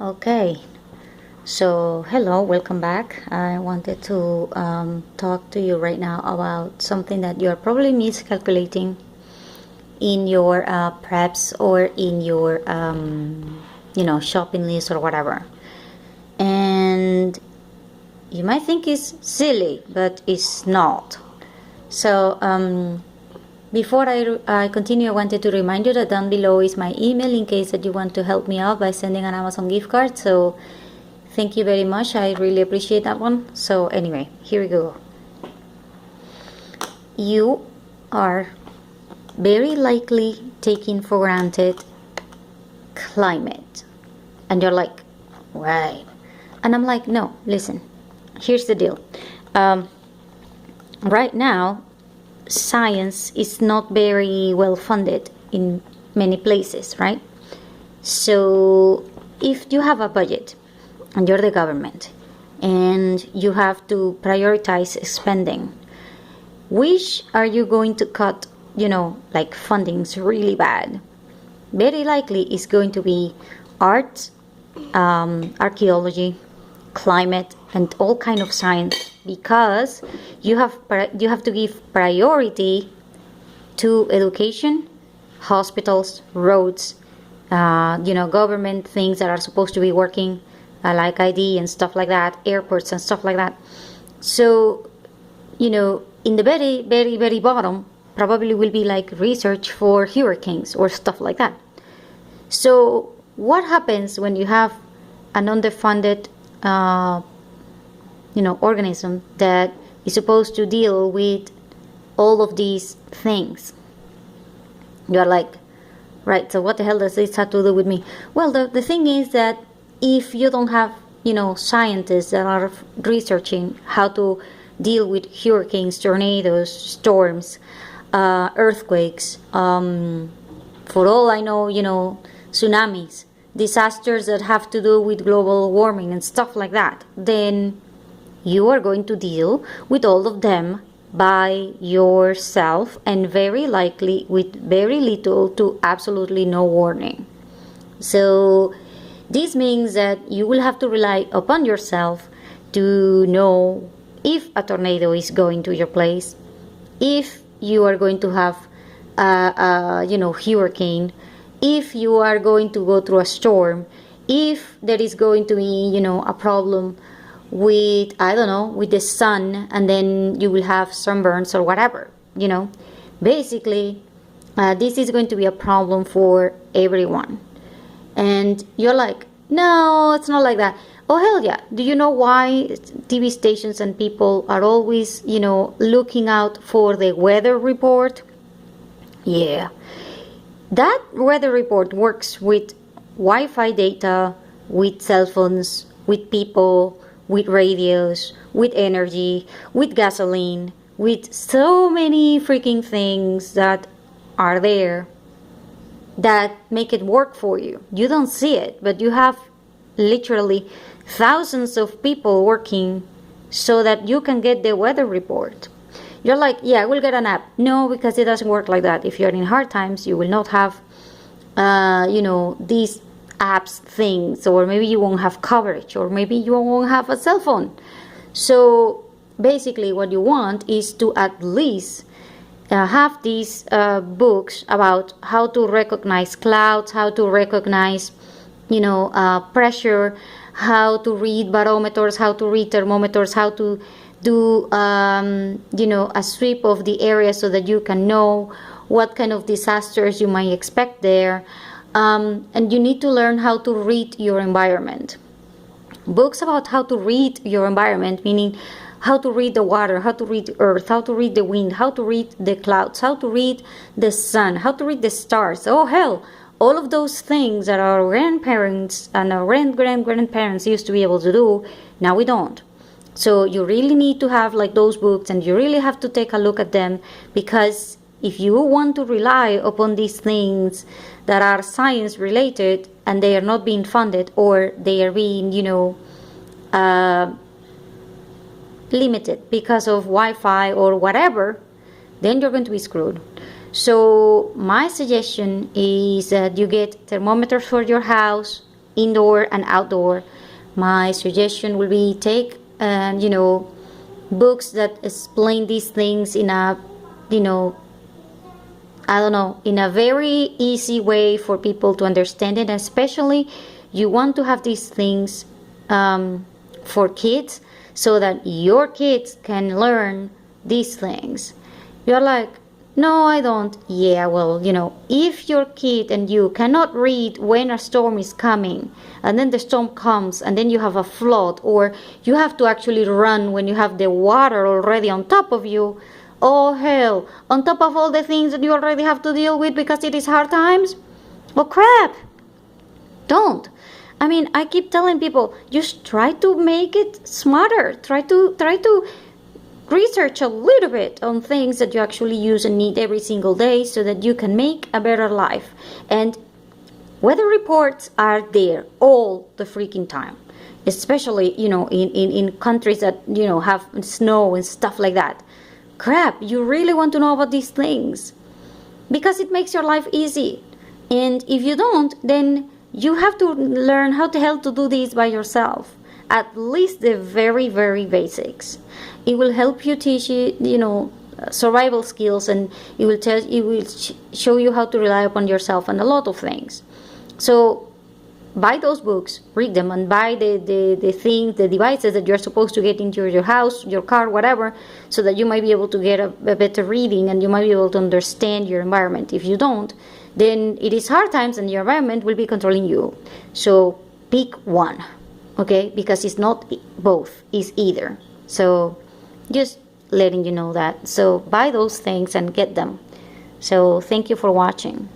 Okay, so hello, welcome back. I wanted to talk to you right now about something that you're probably miscalculating in your preps or in your shopping list or whatever. And you might think it's silly, but it's not. So before I continue, I wanted to remind you that down below is my email in case that you want to help me out by sending an Amazon gift card. So thank you very much. I really appreciate that one. So anyway, here we go. You are very likely taking for granted climate. And you're like, right. And I'm like, no, listen, here's the deal. Right now, science is not very well funded in many places, right? So if you have a budget and you're the government and you have to prioritize spending, which are you going to cut, like funding's really bad? Very likely it's going to be art, archaeology, climate, and all kind of science, because you have to give priority to education, hospitals, roads, government things that are supposed to be working, like ID and stuff like that, airports and stuff like that. So, in the very, very, very bottom, probably will be like research for hurricanes or stuff like that. So, what happens when you have an underfunded organism that is supposed to deal with all of these things? You're like, right, so what the hell does this have to do with me? Well, the thing is that if you don't have, scientists that are researching how to deal with hurricanes, tornadoes, storms, earthquakes, for all I know, tsunamis, disasters that have to do with global warming and stuff like that, then you are going to deal with all of them by yourself, and very likely with very little to absolutely no warning. So this means that you will have to rely upon yourself to know if a tornado is going to your place, if you are going to have a hurricane, if you are going to go through a storm, if there is going to be, a problem with, with the sun, and then you will have sunburns or whatever, Basically, this is going to be a problem for everyone. And you're like, no, it's not like that. Oh, hell yeah. Do you know why TV stations and people are always, looking out for the weather report? Yeah. That weather report works with Wi-Fi data, with cell phones, with people, with radios, with energy, with gasoline, with so many freaking things that are there that make it work for you. You don't see it, but you have literally thousands of people working so that you can get the weather report. You're like, yeah, I will get an app. No, because it doesn't work like that. If you're in hard times, you will not have, these apps things, or maybe you won't have coverage, or maybe you won't have a cell phone. So basically what you want is to at least have these books about how to recognize clouds, how to recognize, pressure, how to read barometers, how to read thermometers, how to do, a sweep of the area so that you can know what kind of disasters you might expect there. And you need to learn how to read your environment. Books about how to read your environment, meaning how to read the water, how to read the earth, how to read the wind, how to read the clouds, how to read the sun, how to read the stars. Oh, hell, all of those things that our grandparents and our grandparents used to be able to do, now we don't. So you really need to have like those books, and you really have to take a look at them, because if you want to rely upon these things that are science related and they are not being funded, or they are being, limited because of Wi-Fi or whatever, then you're going to be screwed. So my suggestion is that you get thermometers for your house, indoor and outdoor. My suggestion will be take, books that explain these things in a, I don't know, in a very easy way for people to understand it. And especially, you want to have these things for kids so that your kids can learn these things. You're like, no, I don't. Yeah, well, if your kid and you cannot read when a storm is coming, and then the storm comes, and then you have a flood, or you have to actually run when you have the water already on top of you, oh hell, on top of all the things that you already have to deal with because it is hard times, oh crap, don't. I mean, I keep telling people, just try to make it smarter. Try to research a little bit on things that you actually use and need every single day so that you can make a better life. And weather reports are there all the freaking time, especially, in countries that, have snow and stuff like that. Crap, you really want to know about these things because it makes your life easy. And if you don't, then you have to learn how the hell to do this by yourself. At least the very, very basics. It will help you teach you, survival skills, and it will show you how to rely upon yourself and a lot of things. So buy those books, read them, and buy the devices that you're supposed to get into your house, your car, whatever, so that you might be able to get a better reading and you might be able to understand your environment. If you don't, then it is hard times and your environment will be controlling you. So pick one, okay? Because it's not both, it's either. So just letting you know that. So buy those things and get them. So thank you for watching.